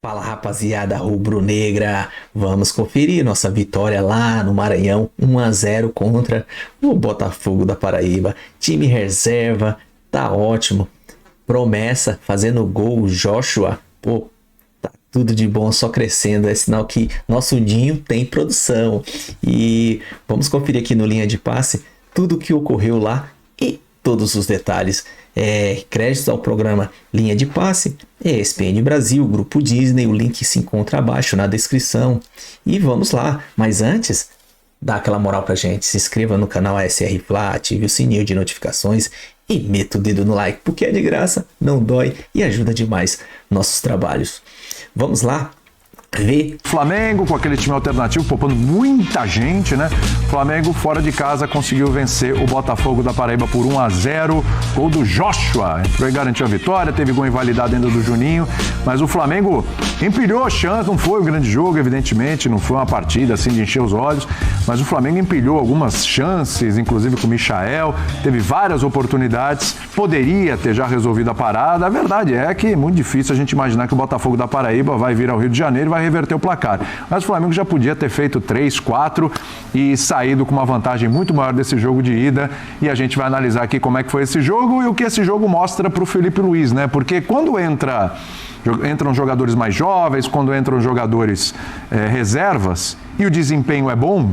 Fala rapaziada rubro-negra, vamos conferir nossa vitória lá no Maranhão, 1-0 contra o Botafogo da Paraíba. Time reserva, tá ótimo. Promessa, fazendo gol, Joshua, pô, tá tudo de bom, só crescendo. É sinal que nosso ninho tem produção. E vamos conferir aqui no Linha de Passe tudo o que ocorreu lá e todos os detalhes. Créditos ao programa Linha de Passe, ESPN Brasil, Grupo Disney, o link se encontra abaixo na descrição. E vamos lá, mas antes, dá aquela moral pra gente, se inscreva no canal ASR Fla, ative o sininho de notificações e meta o dedo no like, porque é de graça, não dói e ajuda demais nossos trabalhos. Vamos lá ver. Flamengo com aquele time alternativo, poupando muita gente, né? Flamengo fora de casa conseguiu vencer o Botafogo da Paraíba por 1-0. Gol do Joshua, entrou e garantiu a vitória, teve gol invalidado ainda do Juninho, mas o Flamengo empilhou a chance, não foi um grande jogo, evidentemente, não foi uma partida assim de encher os olhos, mas o Flamengo empilhou algumas chances, inclusive com o Michael, teve várias oportunidades, poderia ter já resolvido a parada. A verdade é que é muito difícil a gente imaginar que o Botafogo da Paraíba vai vir ao Rio de Janeiro e vai reverter o placar. Mas o Flamengo já podia ter feito 3, 4 e saído com uma vantagem muito maior desse jogo de ida. E a gente vai analisar aqui como é que foi esse jogo e o que esse jogo mostra para o Felipe Luiz, né? Porque quando entram jogadores mais jovens, quando entram jogadores reservas e o desempenho é bom,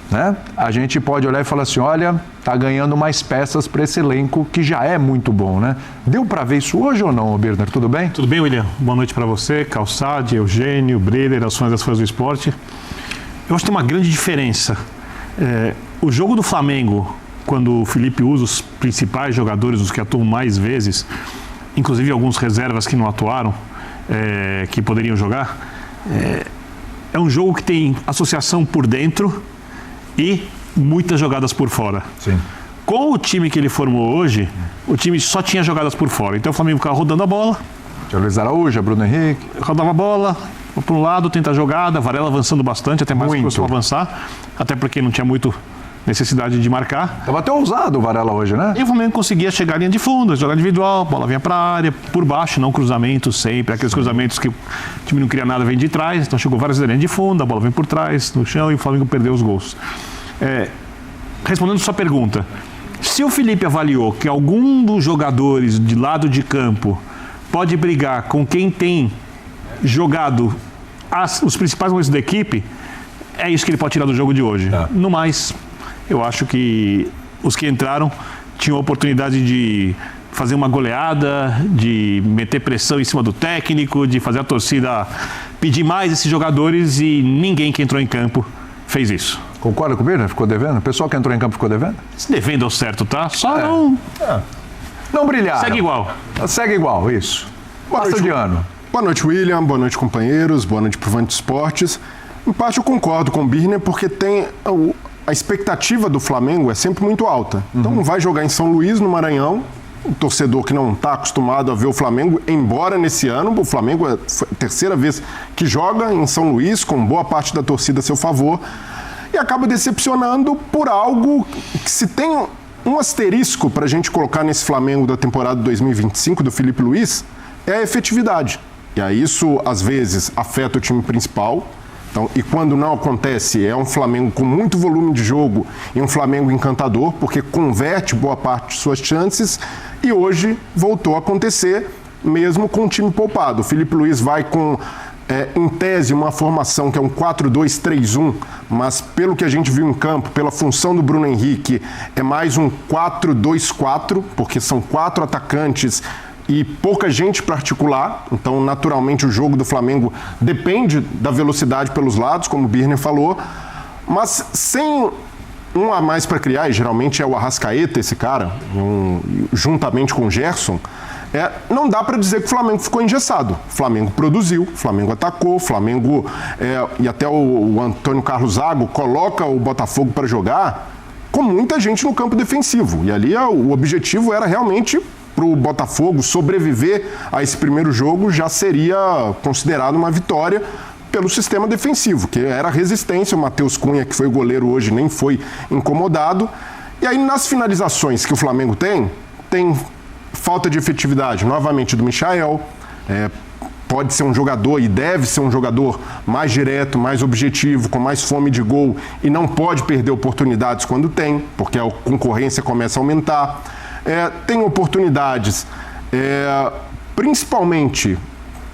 né? A gente pode olhar e falar assim, olha, tá ganhando mais peças para esse elenco que já é muito bom, né? Deu para ver isso hoje ou não, Birner? Tudo bem? Tudo bem, William? Boa noite para você, Calçade, Eugênio, Breler, as fãs das fãs do esporte. Eu acho que tem uma grande diferença. O jogo do Flamengo, quando o Felipe usa os principais jogadores, os que atuam mais vezes, inclusive alguns reservas que não atuaram, que poderiam jogar, é um jogo que tem associação por dentro e muitas jogadas por fora. Sim. Com o time que ele formou hoje, o time só tinha jogadas por fora. Então o Flamengo ficava rodando a bola. Tinha Luiz Araújo, Bruno Henrique. Rodava a bola, para um lado, tenta a jogada, Varela avançando bastante, até mais que costuma avançar, até porque não tinha muito necessidade de marcar. Estava até ousado o Varela hoje, né? E o Flamengo conseguia chegar à linha de fundo, jogar individual, a bola vinha para a área, por baixo, não cruzamentos sempre, aqueles cruzamentos que o time não queria nada, vem de trás, então chegou várias vezes na linha de fundo, a bola vem por trás, no chão, e o Flamengo perdeu os gols. Respondendo a sua pergunta, se o Felipe avaliou que algum dos jogadores de lado de campo pode brigar com quem tem jogado os principais momentos da equipe, é isso que ele pode tirar do jogo de hoje. No mais, eu acho que os que entraram tinham a oportunidade de fazer uma goleada, de meter pressão em cima do técnico, de fazer a torcida pedir mais esses jogadores, e ninguém que entrou em campo fez isso. Concorda com o Birner? Ficou devendo? O pessoal que entrou em campo ficou devendo? Se devendo ao certo, tá? Só não brilharam. Segue igual. Segue igual, isso. Basta de ano. Boa noite, William. Boa noite, companheiros. Boa noite, pro Vante Esportes. Em parte eu concordo com o Birner, porque tem a expectativa do Flamengo é sempre muito alta. Então vai jogar em São Luís, no Maranhão, o torcedor que não está acostumado a ver o Flamengo, embora nesse ano o Flamengo é a terceira vez que joga em São Luís, com boa parte da torcida a seu favor, e acaba decepcionando por algo que, se tem um asterisco para a gente colocar nesse Flamengo da temporada 2025 do Felipe Luiz, é a efetividade. E aí isso, às vezes, afeta o time principal. Então, e quando não acontece, é um Flamengo com muito volume de jogo e um Flamengo encantador, porque converte boa parte de suas chances, e hoje voltou a acontecer, mesmo com o time poupado. O Felipe Luiz vai com, em tese, uma formação que é um 4-2-3-1, mas pelo que a gente viu em campo, pela função do Bruno Henrique, é mais um 4-2-4, porque são 4 atacantes e pouca gente para articular, então naturalmente o jogo do Flamengo depende da velocidade pelos lados, como o Birner falou, mas sem um a mais para criar, e geralmente é o Arrascaeta esse cara, juntamente com o Gerson, não dá para dizer que o Flamengo ficou engessado. O Flamengo produziu, o Flamengo atacou, o Flamengo, e até o Antônio Carlos Zago coloca o Botafogo para jogar com muita gente no campo defensivo, e ali o objetivo era realmente para o Botafogo sobreviver a esse primeiro jogo, já seria considerado uma vitória pelo sistema defensivo, que era a resistência. O Matheus Cunha, que foi o goleiro hoje, nem foi incomodado. E aí, nas finalizações que o Flamengo tem falta de efetividade, novamente, do Michael, pode ser um jogador e deve ser um jogador mais direto, mais objetivo, com mais fome de gol e não pode perder oportunidades quando tem, porque a concorrência começa a aumentar. Tem oportunidades, principalmente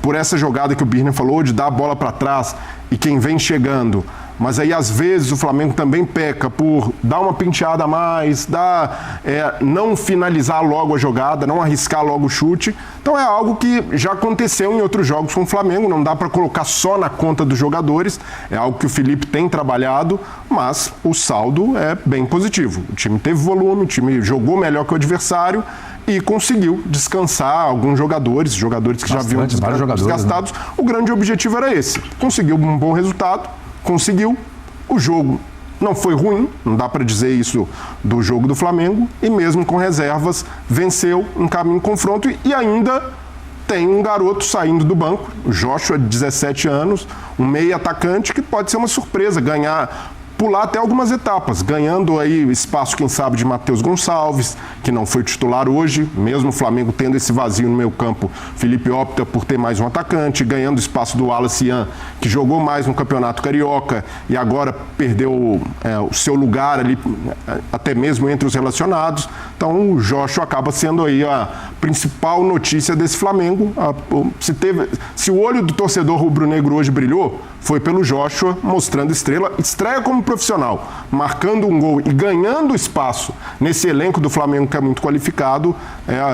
por essa jogada que o Birner falou, de dar a bola para trás e quem vem chegando. Mas aí, às vezes, o Flamengo também peca por dar uma penteada a mais, não finalizar logo a jogada, não arriscar logo o chute. Então é algo que já aconteceu em outros jogos com o Flamengo, não dá para colocar só na conta dos jogadores, é algo que o Felipe tem trabalhado, mas o saldo é bem positivo. O time teve volume, o time jogou melhor que o adversário e conseguiu descansar alguns jogadores que já vinham desgastados. Né? O grande objetivo era esse, conseguiu um bom resultado, conseguiu, o jogo não foi ruim, não dá para dizer isso do jogo do Flamengo, e mesmo com reservas, venceu um caminho de confronto e ainda tem um garoto saindo do banco, o Joshua, de 17 anos, um meio atacante que pode ser uma surpresa, pular até algumas etapas, ganhando aí espaço, quem sabe, de Matheus Gonçalves, que não foi titular hoje, mesmo o Flamengo tendo esse vazio no meio campo, Felipe opta por ter mais um atacante, ganhando espaço do Wallace Ian, que jogou mais no Campeonato Carioca e agora perdeu o seu lugar ali, até mesmo entre os relacionados. Então o Joshua acaba sendo aí a principal notícia desse Flamengo. Se o olho do torcedor rubro-negro hoje brilhou, foi pelo Joshua, mostrando estreia como profissional, marcando um gol e ganhando espaço nesse elenco do Flamengo que é muito qualificado.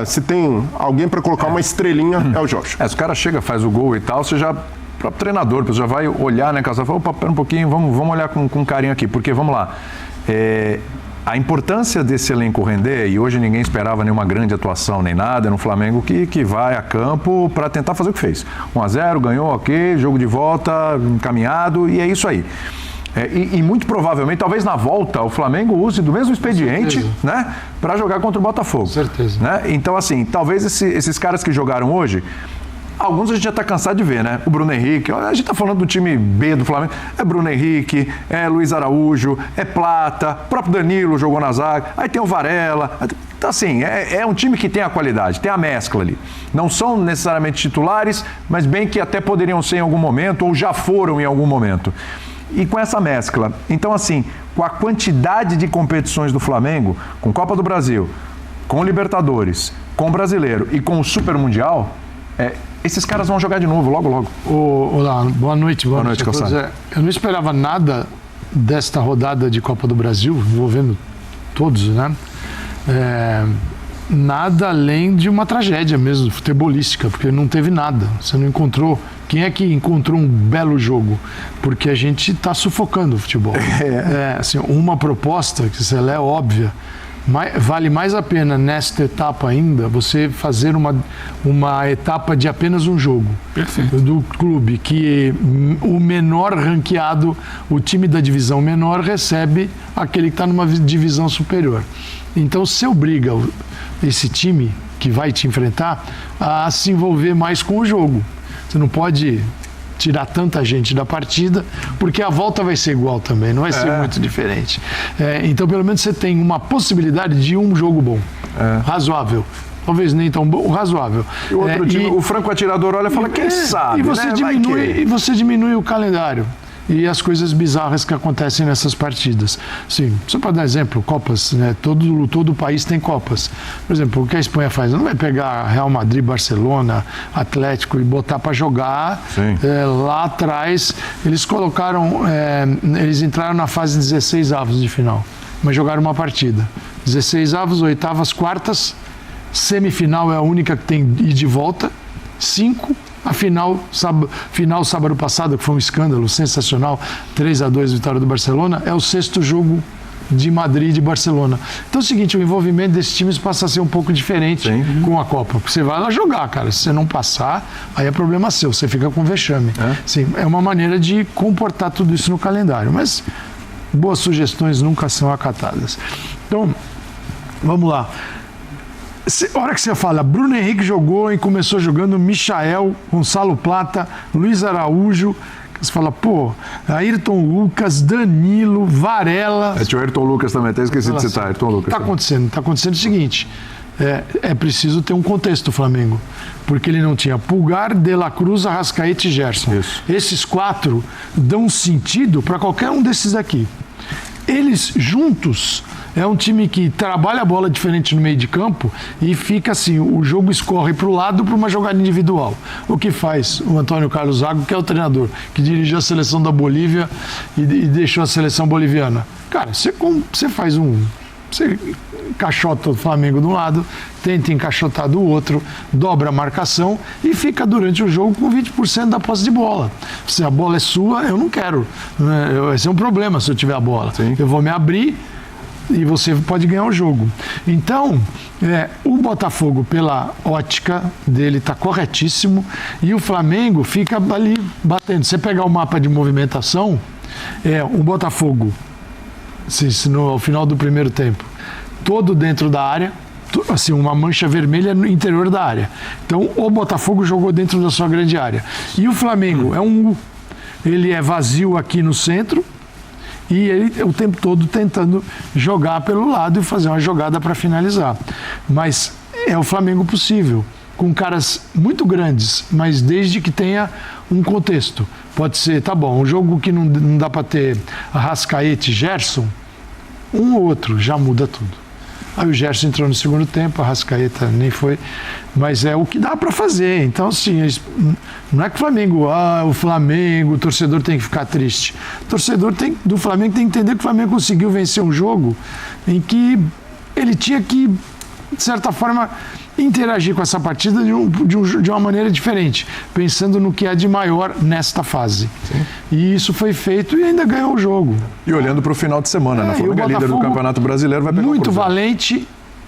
Se tem alguém para colocar uma estrelinha, é o Joshua. Se o cara chega, faz o gol e tal, você já... O próprio treinador, você já vai olhar, né, Casal? Fala, opa, pera um pouquinho, vamos olhar com carinho aqui, porque, vamos lá, a importância desse elenco render, e hoje ninguém esperava nenhuma grande atuação nem nada, no Flamengo que vai a campo para tentar fazer o que fez. 1-0, ganhou, ok, jogo de volta, encaminhado, e é isso aí. E muito provavelmente, talvez na volta, o Flamengo use do mesmo expediente, né, para jogar contra o Botafogo. Com certeza. Né? Então, assim, talvez esses caras que jogaram hoje, alguns a gente já está cansado de ver, né? O Bruno Henrique, a gente está falando do time B do Flamengo, é Bruno Henrique, é Luiz Araújo, é Plata, o próprio Danilo jogou na zaga, aí tem o Varela. Então, assim, é um time que tem a qualidade, tem a mescla ali. Não são necessariamente titulares, mas bem que até poderiam ser em algum momento, ou já foram em algum momento. E com essa mescla, então, assim, com a quantidade de competições do Flamengo, com Copa do Brasil, com Libertadores, com Brasileiro e com o Super Mundial, esses caras vão jogar de novo, logo. Olá, boa noite. Boa noite, Calçado. Eu não esperava nada desta rodada de Copa do Brasil, envolvendo todos, né? Nada além de uma tragédia mesmo, futebolística, porque não teve nada. Você não encontrou... Quem é que encontrou um belo jogo? Porque a gente está sufocando o futebol. Assim, uma proposta, que se ela é óbvia, vale mais a pena nesta etapa ainda você fazer uma etapa de apenas um jogo. Perfeito. Do clube, que o menor ranqueado, o time da divisão menor recebe aquele que está numa divisão superior. Então você obriga esse time que vai te enfrentar a se envolver mais com o jogo. Você não pode tirar tanta gente da partida, porque a volta vai ser igual também, não vai ser muito diferente. Então, pelo menos você tem uma possibilidade de um jogo bom, razoável. Talvez nem tão bom, razoável. E o outro time, o franco atirador olha e fala, quem sabe, e você, né? Você diminui o calendário e as coisas bizarras que acontecem nessas partidas. Sim, só para dar exemplo, Copas, né? Todo o país tem Copas. Por exemplo, o que a Espanha faz? Não vai pegar Real Madrid, Barcelona, Atlético e botar para jogar lá atrás. Eles colocaram, eles entraram na fase 16 avos de final, mas jogaram uma partida. 16 avos, oitavas, quartas, semifinal é a única que tem ida e de volta, 5. A final sábado passado, que foi um escândalo sensacional, 3-2 vitória do Barcelona, é o 6º jogo de Madrid e de Barcelona. Então é o seguinte, o envolvimento desses times passa a ser um pouco diferente com a Copa, porque você vai lá jogar, cara, se você não passar, aí é problema seu, você fica com vexame. Sim, é uma maneira de comportar tudo isso no calendário, mas boas sugestões nunca são acatadas. Então, vamos lá. A hora que você fala, Bruno Henrique jogou e começou jogando Michael, Gonçalo Plata, Luiz Araújo, você fala, Ayrton Lucas, Danilo, Varela... Tinha o Ayrton Lucas também, até esqueci de citar, Ayrton Lucas. Está acontecendo o seguinte, é preciso ter um contexto do Flamengo. Porque ele não tinha Pulgar, De La Cruz, Arrascaeta e Gerson. Isso. Esses 4 dão sentido para qualquer um desses aqui. Eles juntos é um time que trabalha a bola diferente no meio de campo e fica assim, o jogo escorre para o lado para uma jogada individual. O que faz o Antônio Carlos Zago, que é o treinador, que dirigiu a seleção da Bolívia e deixou a seleção boliviana. Cara, você faz você encaixota o Flamengo de um lado, tenta encaixotar do outro, dobra a marcação e fica durante o jogo com 20% da posse de bola. Se a bola é sua, eu não quero. Vai ser um problema se eu tiver a bola. Sim. Eu vou me abrir e você pode ganhar o jogo. Então, o Botafogo, pela ótica dele, está corretíssimo e o Flamengo fica ali batendo. Você pegar o mapa de movimentação, o Botafogo, ao final do primeiro tempo, todo dentro da área, assim, uma mancha vermelha no interior da área. Então, o Botafogo jogou dentro da sua grande área. E o Flamengo é um U. Ele é vazio aqui no centro, e ele o tempo todo tentando jogar pelo lado e fazer uma jogada para finalizar. Mas é o Flamengo possível, com caras muito grandes, mas desde que tenha um contexto. Pode ser, tá bom, um jogo que não dá para ter Arrascaeta e Gerson, um ou outro já muda tudo. Aí o Gerson entrou no segundo tempo, a Arrascaeta nem foi, mas é o que dá para fazer. Então, assim, não é que o Flamengo, o torcedor tem que ficar triste. O torcedor do Flamengo tem que entender que o Flamengo conseguiu vencer um jogo em que ele tinha que, de certa forma, interagir com essa partida de uma maneira diferente, pensando no que é de maior nesta fase. Sim. E isso foi feito e ainda ganhou o jogo. E olhando para o final de semana, né? O Flamengo é líder do Campeonato Brasileiro, vai pegar muito valente,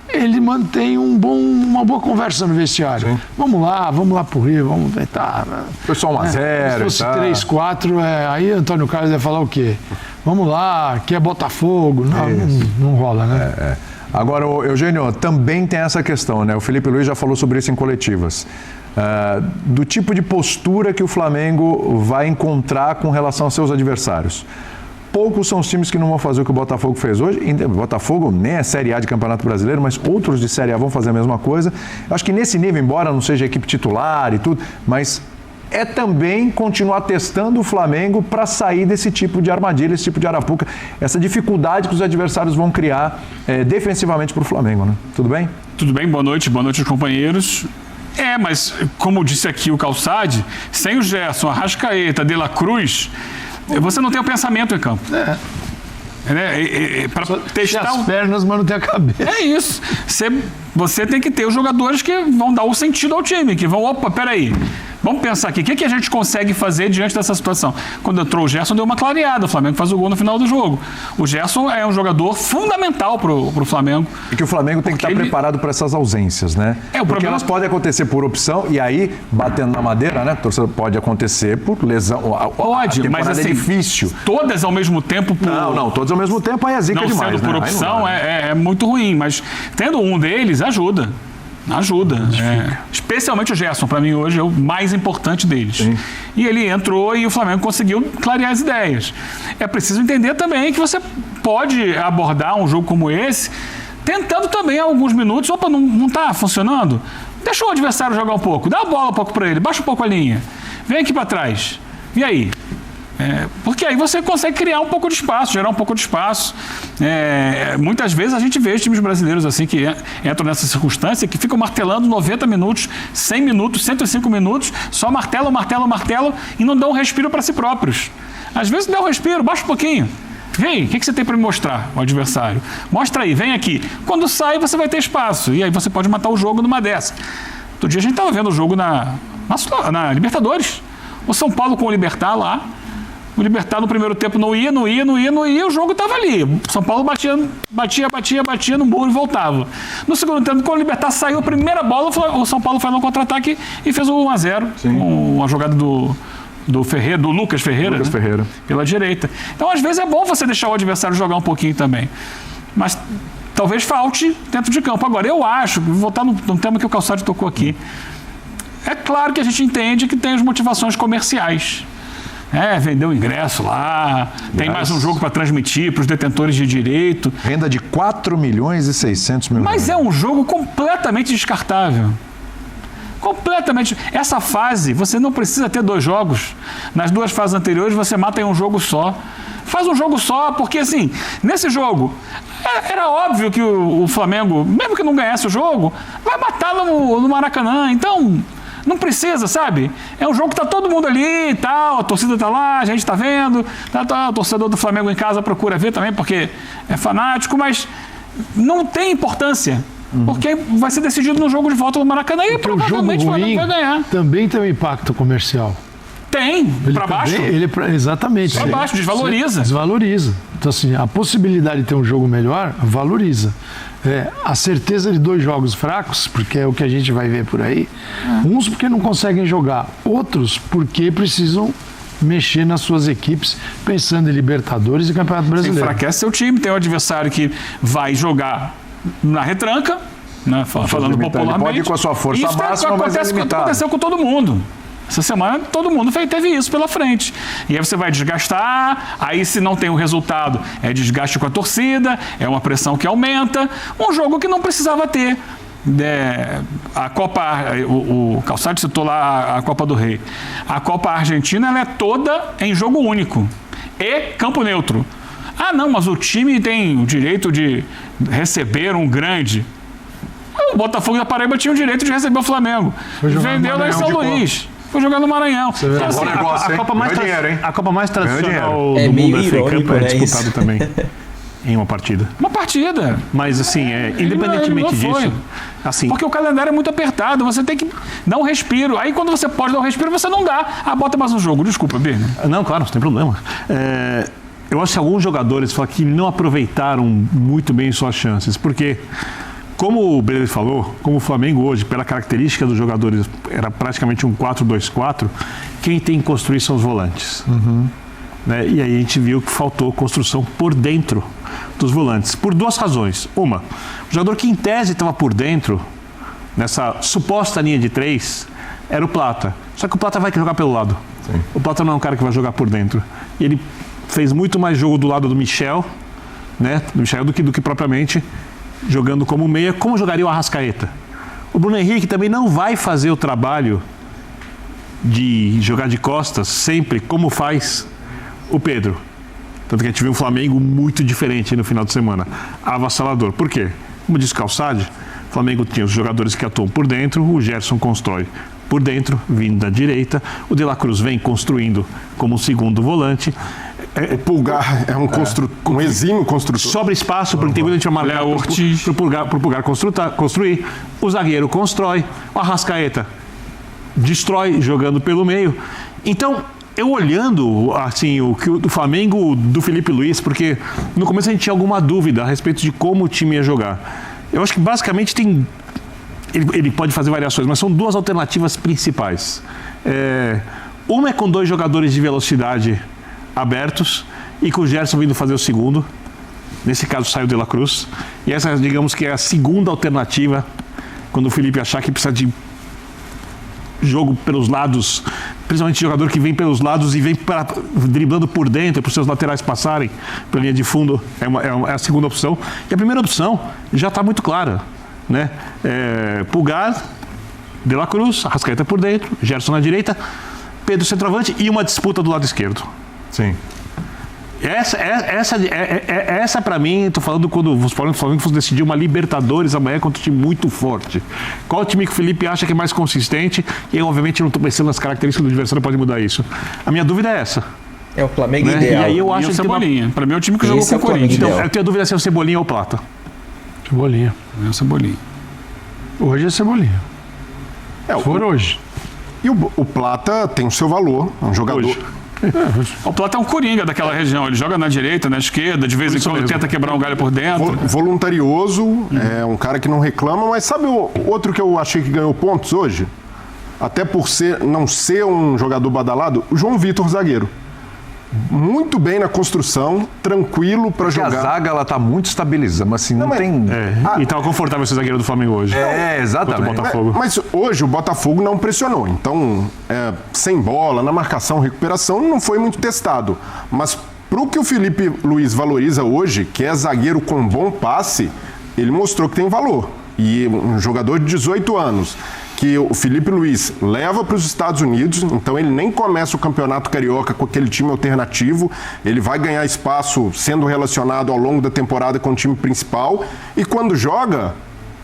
ele mantém uma boa conversa no vestiário. Sim. Vamos lá pro Rio, vamos tentar. Foi só 1-0. Se fosse 3-4, aí Antônio Carlos ia falar o quê? Vamos lá, que é Botafogo. Não rola, né? Agora, Eugênio, também tem essa questão, né? O Felipe Luiz já falou sobre isso em coletivas. Do tipo de postura que o Flamengo vai encontrar com relação aos seus adversários. Poucos são os times que não vão fazer o que o Botafogo fez hoje. O Botafogo nem é Série A de Campeonato Brasileiro, mas outros de Série A vão fazer a mesma coisa. Eu acho que nesse nível, embora não seja equipe titular e tudo, mas é também continuar testando o Flamengo para sair desse tipo de armadilha, esse tipo de arapuca, essa dificuldade que os adversários vão criar defensivamente para o Flamengo, né? Tudo bem? Tudo bem, boa noite aos companheiros. Mas como disse aqui o Calçade, sem o Gerson, Arrascaeta, De La Cruz, você não tem o pensamento em campo. Para testar as pernas, mas não tem a cabeça. É isso. Você tem que ter os jogadores que vão dar o sentido ao time, que vão, peraí, vamos pensar aqui, o que a gente consegue fazer diante dessa situação? Quando entrou o Gerson, deu uma clareada, o Flamengo faz o gol no final do jogo. O Gerson é um jogador fundamental pro Flamengo. E que o Flamengo tem que estar preparado para essas ausências, né? Porque elas podem acontecer por opção, e aí, batendo na madeira, né? Torcedor, pode acontecer por lesão. Pode, mas assim, é difícil. Todas ao mesmo tempo por... Não, todas ao mesmo tempo aí é zica demais, sendo por opção é muito ruim, mas tendo um deles, ajuda. Especialmente o Gerson, para mim hoje é o mais importante deles. Sim. E ele entrou e o Flamengo conseguiu clarear as ideias. É preciso entender também que você pode abordar um jogo como esse tentando também alguns minutos, não está funcionando? Deixa o adversário jogar um pouco, dá a bola um pouco para ele, baixa um pouco a linha, vem aqui para trás, e aí? Porque aí você consegue criar um pouco de espaço, gerar um pouco de espaço. Muitas vezes a gente vê times brasileiros assim que entram nessa circunstância, que ficam martelando 90 minutos, 100 minutos, 105 minutos, só martelam e não dão um respiro para si próprios. Às vezes dá um respiro, baixa um pouquinho. Vem, o que você tem para me mostrar, o adversário? Mostra aí, vem aqui. Quando sai, você vai ter espaço. E aí você pode matar o jogo numa dessa. Outro dia a gente estava vendo o jogo na Libertadores. O São Paulo com o Libertad lá. O Libertad no primeiro tempo não ia, o jogo estava ali. O São Paulo batia no muro e voltava. No segundo tempo, quando o Libertad saiu a primeira bola, o São Paulo foi no contra-ataque e fez o 1-0. Com uma jogada do Lucas Ferreira, Ferreira, pela direita. Então, às vezes, é bom você deixar o adversário jogar um pouquinho também. Mas talvez falte dentro de campo. Agora, eu acho, vou voltar no tema que o Calçado tocou aqui. É claro que a gente entende que tem as motivações comerciais. Vendeu o ingresso lá, tem mais um jogo para transmitir para os detentores de direito. Renda de 4 milhões e 600 mil. Mas é um jogo completamente descartável. Completamente. Essa fase, você não precisa ter 2 jogos. Nas 2 fases anteriores, você mata em um jogo só. Faz um jogo só, porque assim, nesse jogo, era óbvio que o Flamengo, mesmo que não ganhasse o jogo, vai matar no Maracanã. Então, não precisa, sabe? É um jogo que tá todo mundo ali e tal, a torcida tá lá, a gente tá vendo, o torcedor do Flamengo em casa procura ver também, porque é fanático, mas não tem importância. Porque vai ser decidido no jogo de volta do Maracanã e provavelmente o Flamengo vai ganhar. Também tem um impacto comercial. Tem, para baixo. Exatamente. Para baixo, desvaloriza. Desvaloriza. Então, assim, a possibilidade de ter um jogo melhor, valoriza. A certeza de 2 jogos fracos, porque é o que a gente vai ver por aí, uns porque não conseguem jogar, outros porque precisam mexer nas suas equipes, pensando em Libertadores e Campeonato Brasileiro. Você enfraquece seu time, tem um adversário que vai jogar na retranca, né, falando popularmente. Pode ir com a sua força máxima, mas é limitado. Aconteceu com todo mundo. Essa semana todo mundo teve isso pela frente. E aí você vai desgastar, aí se não tem o resultado, é desgaste com a torcida, é uma pressão que aumenta. Um jogo que não precisava ter. A Copa, o Calçado citou lá a Copa do Rei. A Copa Argentina ela é toda em jogo único e campo neutro. Não, mas o time tem o direito de receber um grande. O Botafogo da Paraíba tinha o direito de receber o Flamengo. Vendeu lá em São Luís. Foi jogar no Maranhão. Então, assim, a Copa mais tradicional do meio mundo irônico, é disputado também em uma partida. Uma partida. Mas assim, independentemente disso, assim, porque o calendário é muito apertado, você tem que dar um respiro. Aí quando você pode dar um respiro, você não dá. Bota mais um jogo. Desculpa, Birne. Não, claro, não tem problema. Eu acho que alguns jogadores falam que não aproveitaram muito bem suas chances, porque como o Breno falou, como o Flamengo hoje, pela característica dos jogadores, era praticamente um 4-2-4, quem tem que construir são os volantes. Né? E aí a gente viu que faltou construção por dentro dos volantes, por 2 razões. Uma, o jogador que em tese estava por dentro, nessa suposta linha de 3, era o Plata. Só que o Plata vai jogar pelo lado. Sim. O Plata não é um cara que vai jogar por dentro. E ele fez muito mais jogo do lado do Michel, né? Do Michel do que propriamente jogando como meia, como jogaria o Arrascaeta. O Bruno Henrique também não vai fazer o trabalho de jogar de costas sempre como faz o Pedro. Tanto que a gente viu um Flamengo muito diferente no final de semana. Avassalador. Por quê? Como disse o Calçade, o Flamengo tinha os jogadores que atuam por dentro, o Gerson constrói por dentro, vindo da direita, o De La Cruz vem construindo como segundo volante. O Pulgar é um exímio construtor. Sobra espaço, porque tem muita gente a marcar para o Pulgar construir. O zagueiro constrói. O Arrascaeta destrói jogando pelo meio. Então, eu olhando assim, o Flamengo do Felipe Luiz, porque no começo a gente tinha alguma dúvida a respeito de como o time ia jogar. Eu acho que basicamente tem... Ele pode fazer variações, mas são 2 alternativas principais. Uma é com 2 jogadores de velocidade abertos e com o Gerson vindo fazer o segundo. Nesse caso saiu o De La Cruz. E essa, digamos que é a segunda alternativa, quando o Felipe achar que precisa de jogo pelos lados, principalmente jogador que vem pelos lados e vem driblando por dentro para os seus laterais passarem pela linha de fundo, é a segunda opção. E a primeira opção já está muito clara, né? Pulgar, De La Cruz, Arrascaeta por dentro, Gerson na direita, Pedro centroavante e uma disputa do lado esquerdo. Sim. Essa para mim, tô falando quando o Flamengo fosse decidir uma Libertadores amanhã contra um time muito forte. Qual time que o Felipe acha que é mais consistente? E eu, obviamente, não estou pensando nas características do adversário, pode mudar isso. A minha dúvida é essa. É o Flamengo ideal. E aí eu acho que Cebolinha. Para mim é o time que jogou com o Corinthians. Então, eu tenho a dúvida se é o Cebolinha ou o Plata. Cebolinha. É o Cebolinha. Hoje é Cebolinha. Hoje. E o Plata tem o seu valor, é um jogador... Hoje. O Plata é um coringa daquela região. Ele joga na direita, na esquerda, de vez em quando tenta quebrar um galho por dentro. Voluntarioso, é um cara que não reclama, mas sabe o outro que eu achei que ganhou pontos hoje? Até por não ser um jogador badalado, o João Vitor, zagueiro. muito bem na construção, tranquilo para Porque jogar. a zaga, ela tá muito estabilizada, mas assim, não mas- tem... E tava confortável esse zagueiro do Flamengo hoje. exatamente. Contra o Botafogo. Mas hoje o Botafogo não pressionou. Então, sem bola, na marcação, recuperação, não foi muito testado. Mas pro que o Felipe Luiz valoriza hoje, que é zagueiro com bom passe, ele mostrou que tem valor. E um jogador de 18 anos, que o Felipe Luiz leva para os Estados Unidos, então ele nem começa o Campeonato Carioca com aquele time alternativo, ele vai ganhar espaço sendo relacionado ao longo da temporada com o time principal, e quando joga,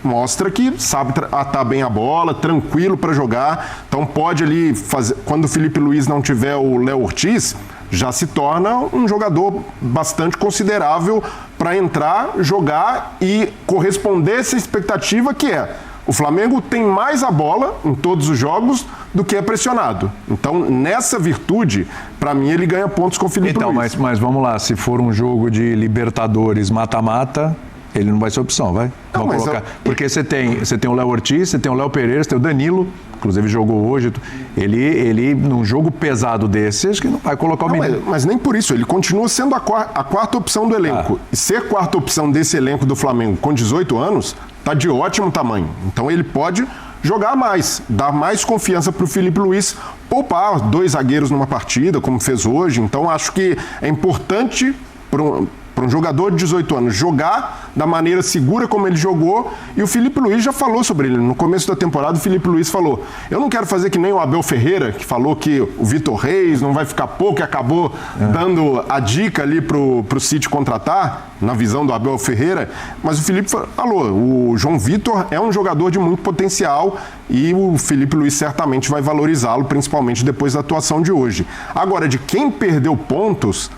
mostra que sabe atar bem a bola, tranquilo para jogar, então pode ali fazer, quando o Felipe Luiz não tiver o Léo Ortiz, já se torna um jogador bastante considerável para entrar, jogar e corresponder a essa expectativa que é: o Flamengo tem mais a bola em todos os jogos do que é pressionado. Então, nessa virtude, para mim, ele ganha pontos com o Felipe Então, Luiz. mas vamos lá, se for um jogo de Libertadores mata-mata, ele não vai ser opção, vai? Não, Vamos mas colocar. Porque você tem o Léo Ortiz, você tem o Léo Pereira, você tem o Danilo, inclusive jogou hoje. Ele num jogo pesado desse, acho que não vai colocar o menino. Mas nem por isso, ele continua sendo a quarta opção do elenco. E ser quarta opção desse elenco do Flamengo com 18 anos, tá de ótimo tamanho. Então ele pode jogar mais, dar mais confiança para o Felipe Luiz, poupar 2 zagueiros numa partida, como fez hoje. Então acho que é importante para um jogador de 18 anos jogar da maneira segura como ele jogou, e o Felipe Luiz já falou sobre ele. No começo da temporada, o Felipe Luiz falou: eu não quero fazer que nem o Abel Ferreira, que falou que o Vitor Reis não vai ficar pouco e acabou dando a dica ali pro City contratar, na visão do Abel Ferreira, mas o Felipe falou: o João Vitor é um jogador de muito potencial e o Felipe Luiz certamente vai valorizá-lo, principalmente depois da atuação de hoje. Agora, de quem perdeu pontos,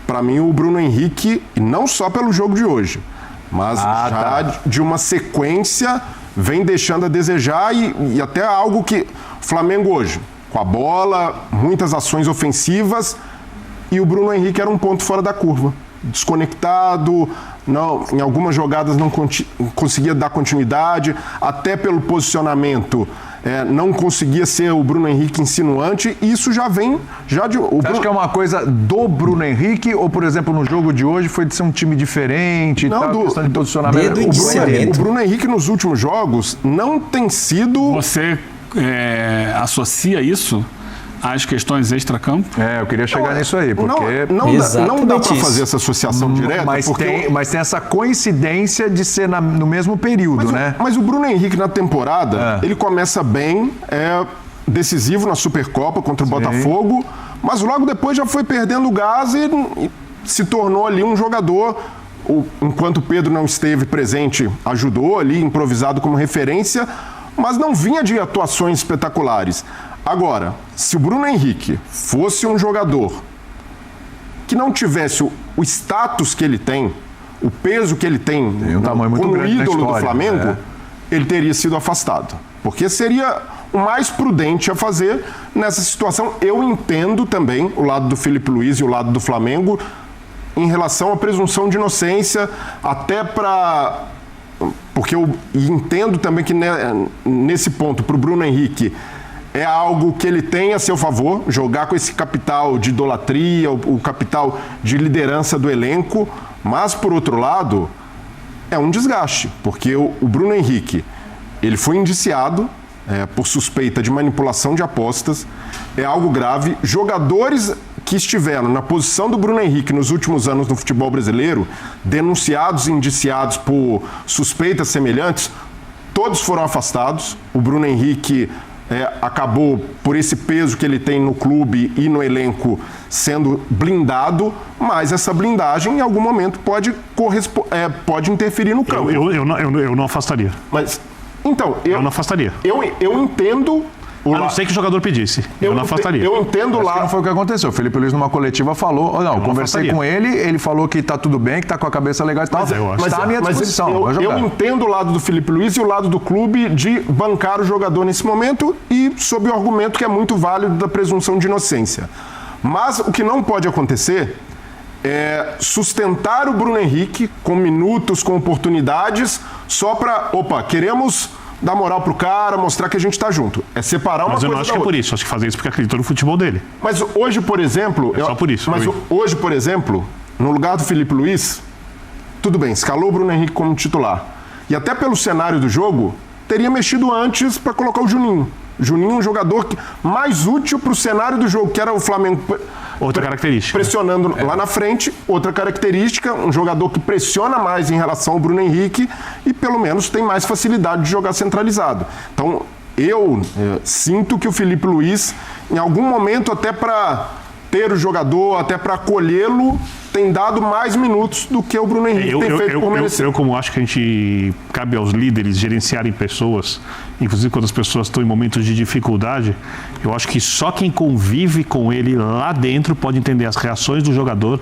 para mim, o Bruno Henrique, e não só pelo jogo de hoje, mas de uma sequência, vem deixando a desejar e até algo que o Flamengo hoje, com a bola, muitas ações ofensivas, e o Bruno Henrique era um ponto fora da curva. Desconectado, não, em algumas jogadas não conseguia dar continuidade, até pelo posicionamento não conseguia ser o Bruno Henrique insinuante, e isso já vem... Você acha que é uma coisa do Bruno Henrique, ou, por exemplo, no jogo de hoje foi de ser um time diferente, questão de posicionamento? Desde O Bruno Henrique nos últimos jogos não tem sido... Você associa isso às questões extracampo? Eu queria chegar nisso aí, porque... Não dá para fazer essa associação direta, mas tem essa coincidência de ser no mesmo período, né? Mas o Bruno Henrique na temporada, ele começa bem, decisivo na Supercopa contra o Botafogo, mas logo depois já foi perdendo o gás e se tornou ali um jogador... Enquanto o Pedro não esteve presente, ajudou ali, improvisado como referência, mas não vinha de atuações espetaculares. Agora, se o Bruno Henrique fosse um jogador que não tivesse o status que ele tem, o peso que ele tem como ídolo do Flamengo, ele teria sido afastado. Porque seria o mais prudente a fazer nessa situação. Eu entendo também o lado do Felipe Luiz e o lado do Flamengo em relação à presunção de inocência, até para... Porque eu entendo também que nesse ponto, para o Bruno Henrique, é algo que ele tem a seu favor, jogar com esse capital de idolatria, o capital de liderança do elenco, mas, por outro lado, é um desgaste, porque o Bruno Henrique, ele foi indiciado por suspeita de manipulação de apostas, é algo grave. Jogadores que estiveram na posição do Bruno Henrique nos últimos anos no futebol brasileiro, denunciados e indiciados por suspeitas semelhantes, todos foram afastados. O Bruno Henrique acabou, por esse peso que ele tem no clube e no elenco, sendo blindado, mas essa blindagem em algum momento pode interferir no campo. Eu não afastaria. Mas, então, eu não afastaria. Eu entendo... A não ser que o jogador pedisse. Eu não afastaria. Eu entendo lá. Não foi o que aconteceu. O Felipe Luiz, numa coletiva, falou... Não, conversei com ele falou que tá tudo bem, que tá com a cabeça legal e tal. Mas tá à minha disposição. Eu entendo o lado do Felipe Luiz e o lado do clube de bancar o jogador nesse momento e sob o argumento que é muito válido da presunção de inocência. Mas o que não pode acontecer é sustentar o Bruno Henrique com minutos, com oportunidades, só para... queremos dar moral pro cara, mostrar que a gente tá junto. É separar uma Mas coisa eu não acho da que é outra. por isso. Acho que fazer isso porque acreditou no futebol dele. Mas hoje, por exemplo... É só por isso, Mas Luiz. hoje, por exemplo, no lugar do Felipe Luiz, tudo bem, escalou o Bruno Henrique como titular. E até pelo cenário do jogo, teria mexido antes para colocar o Juninho. Juninho é um jogador mais útil para o cenário do jogo, que era o Flamengo Outra característica. pressionando lá na frente. Outra característica, um jogador que pressiona mais em relação ao Bruno Henrique e pelo menos tem mais facilidade de jogar centralizado. Então, eu sinto que o Felipe Luiz, em algum momento, até para ter o jogador, até para acolhê-lo, tem dado mais minutos do que o Bruno Henrique tem feito por merecer. Eu, como acho que a gente cabe aos líderes gerenciarem pessoas, inclusive quando as pessoas estão em momentos de dificuldade, eu acho que só quem convive com ele lá dentro pode entender as reações do jogador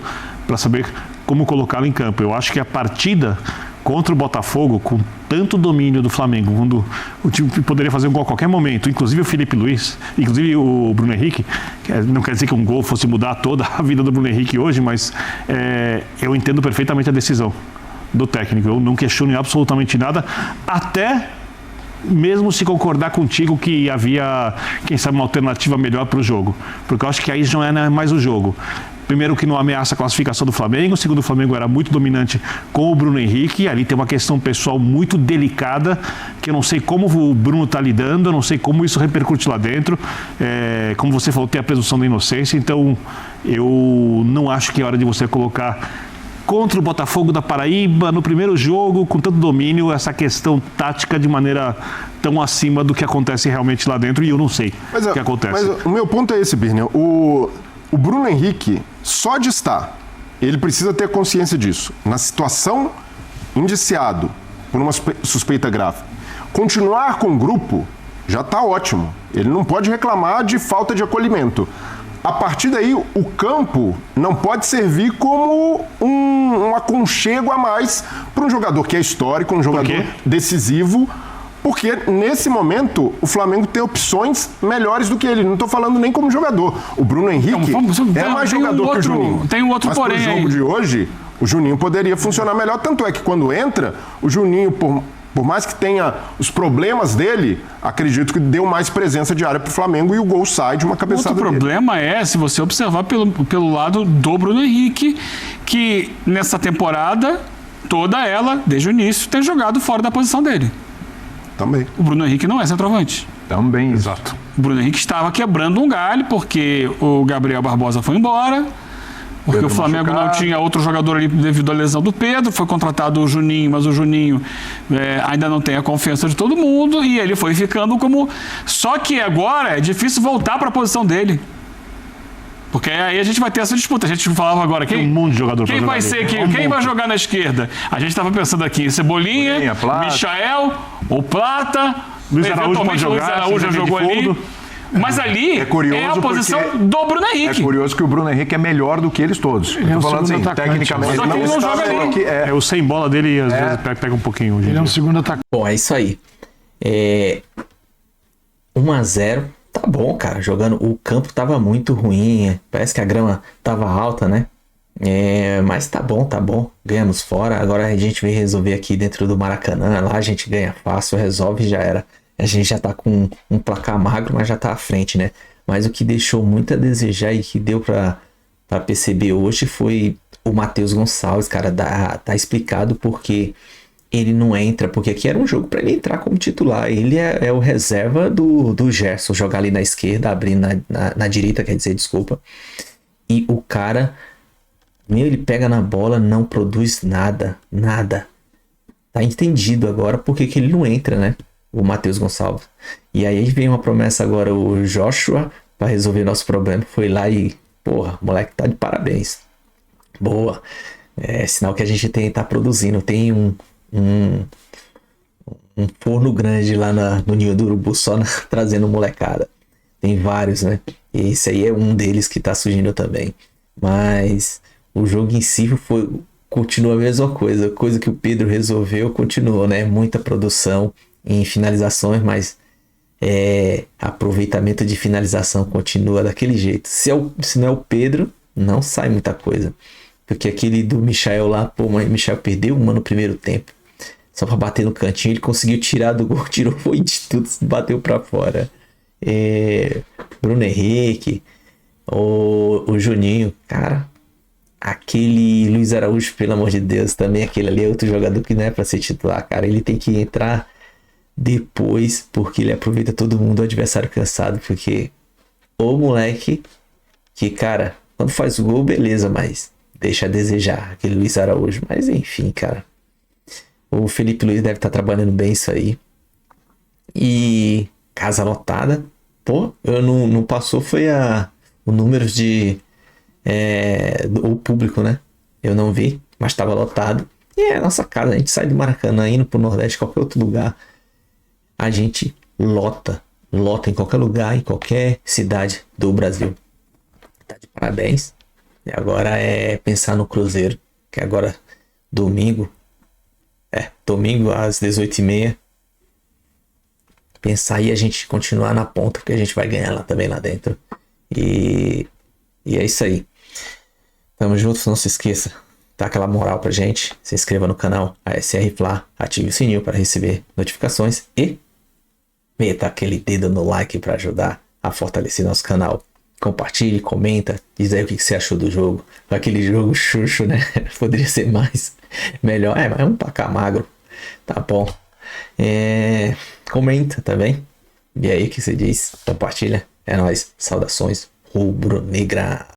para saber como colocá-lo em campo. Eu acho que a partida contra o Botafogo, com tanto domínio do Flamengo, quando o time poderia fazer um gol a qualquer momento, inclusive o Felipe Luiz, inclusive o Bruno Henrique, não quer dizer que um gol fosse mudar toda a vida do Bruno Henrique hoje, mas eu entendo perfeitamente a decisão do técnico. Eu não questiono absolutamente nada, até mesmo se concordar contigo que havia, quem sabe, uma alternativa melhor para o jogo, porque eu acho que aí já não é mais o jogo. Primeiro, que não ameaça a classificação do Flamengo. Segundo, o Flamengo era muito dominante com o Bruno Henrique. Ali tem uma questão pessoal muito delicada, que eu não sei como o Bruno está lidando, eu não sei como isso repercute lá dentro. Como você falou, tem a presunção da inocência. Então, eu não acho que é hora de você colocar contra o Botafogo da Paraíba, no primeiro jogo, com tanto domínio, essa questão tática de maneira tão acima do que acontece realmente lá dentro. E eu não sei o que acontece. Mas o meu ponto é esse, Birner. O Bruno Henrique, só de estar, ele precisa ter consciência disso. Na situação, indiciado por uma suspeita grave, continuar com o grupo já está ótimo. Ele não pode reclamar de falta de acolhimento. A partir daí, o campo não pode servir como um aconchego a mais para um jogador que é histórico, um jogador decisivo, porque nesse momento o Flamengo tem opções melhores do que ele. Não estou falando nem como jogador. O Bruno Henrique é mais jogador que o Juninho. Tem um outro mas porém no jogo aí. de hoje, o Juninho poderia funcionar melhor. Tanto é que quando entra, o Juninho, por mais que tenha os problemas dele, acredito que deu mais presença de área para o Flamengo e o gol sai de uma cabeçada Outro dele. problema é, se você observar pelo lado do Bruno Henrique, que nessa temporada, toda ela, desde o início, tem jogado fora da posição dele. Também. O Bruno Henrique não é centroavante. Também. Exato. O Bruno Henrique estava quebrando um galho porque o Gabriel Barbosa foi embora, porque Pedro o Flamengo machucado. não tinha outro jogador ali devido à lesão do Pedro, foi contratado o Juninho, mas o Juninho ainda não tem a confiança de todo mundo e ele foi ficando como... Só que agora é difícil voltar para a posição dele. Porque aí a gente vai ter essa disputa. A gente falava agora Tem um monte de jogador pra quem vai jogar ser ali. quem, É um quem vai monte. jogar na esquerda. A gente estava pensando aqui, Cebolinha, Cebolinha, Plata. Michael, o Plata, Luiz Araújo pode eventualmente o Luiz jogar, Araújo já se jogou de ali. fundo. Mas ali É curioso a posição porque do Bruno É Henrique. curioso que o Bruno Henrique é melhor do que eles todos. Ele é Eu um tô falando segundo assim, atacante, tecnicamente. só que ele não está joga melhor ali. que- É, o sem bola dele às vezes pega um pouquinho hoje em Ele é um dia. segundo atacante. Bom, é isso aí. 1-0, tá bom, cara. Jogando, o campo tava muito ruim. Parece que a grama tava alta, né? Mas tá bom, tá bom. Ganhamos fora. Agora a gente vem resolver aqui dentro do Maracanã. Lá a gente ganha fácil, resolve e já era. A gente já tá com um placar magro, mas já tá à frente, né? Mas o que deixou muito a desejar e que deu pra perceber hoje foi o Matheus Gonçalves, cara. Tá explicado porque ele não entra, porque aqui era um jogo pra ele entrar como titular. Ele é o reserva do Gerson, jogar ali na esquerda, abrir na direita, quer dizer, desculpa. E o cara, ele pega na bola, não produz nada. Tá entendido agora porque que ele não entra, né? O Matheus Gonçalves. E aí vem uma promessa agora, o Joshua, pra resolver nosso problema. Foi lá e, porra, o moleque tá de parabéns. Boa. É sinal que a gente tá produzindo. Tem um forno grande lá no Ninho do Urubu, só trazendo molecada. Tem vários, né? E esse aí é um deles que tá surgindo também. Mas o jogo em si continua a mesma coisa. Coisa que o Pedro resolveu, continuou, né? Muita produção em finalizações, mas aproveitamento de finalização continua daquele jeito. Se não é o Pedro, não sai muita coisa. Porque aquele do Michael lá, pô, mas o Michael perdeu uma no primeiro tempo. só pra bater no cantinho. Ele conseguiu tirar do gol, tirou foi de tudo, bateu pra fora. Bruno Henrique, o Juninho, cara. Aquele Luiz Araújo, pelo amor de Deus, também aquele ali é outro jogador que não é pra ser titular, cara. Ele tem que entrar depois, porque ele aproveita todo mundo, o adversário cansado, porque o moleque que, cara, quando faz o gol, beleza, mas deixa a desejar, aquele Luiz Araújo. Mas enfim, cara, o Felipe Luiz deve estar trabalhando bem isso aí. E casa lotada, pô, eu não passou, foi o número de o público, né? Eu não vi, mas estava lotado. E é a nossa casa, a gente sai do Maracanã indo pro Nordeste, qualquer outro lugar, a gente lota em qualquer lugar, em qualquer cidade do Brasil. Tá de parabéns. E agora é pensar no Cruzeiro, que agora domingo às 18h30, pensar aí a gente continuar na ponta, porque a gente vai ganhar lá também lá dentro. E é isso aí. Tamo junto, não se esqueça, dá aquela moral pra gente, se inscreva no canal ASR Fla, ative o sininho para receber notificações e meta aquele dedo no like para ajudar a fortalecer nosso canal. Compartilhe, comenta, diz aí o que você achou do jogo. Aquele jogo xuxo, né? Poderia ser mais melhor. Mas é um placar magro. Tá bom. Comenta também. E aí o que você diz? Compartilha. É nóis. Saudações rubro-negra.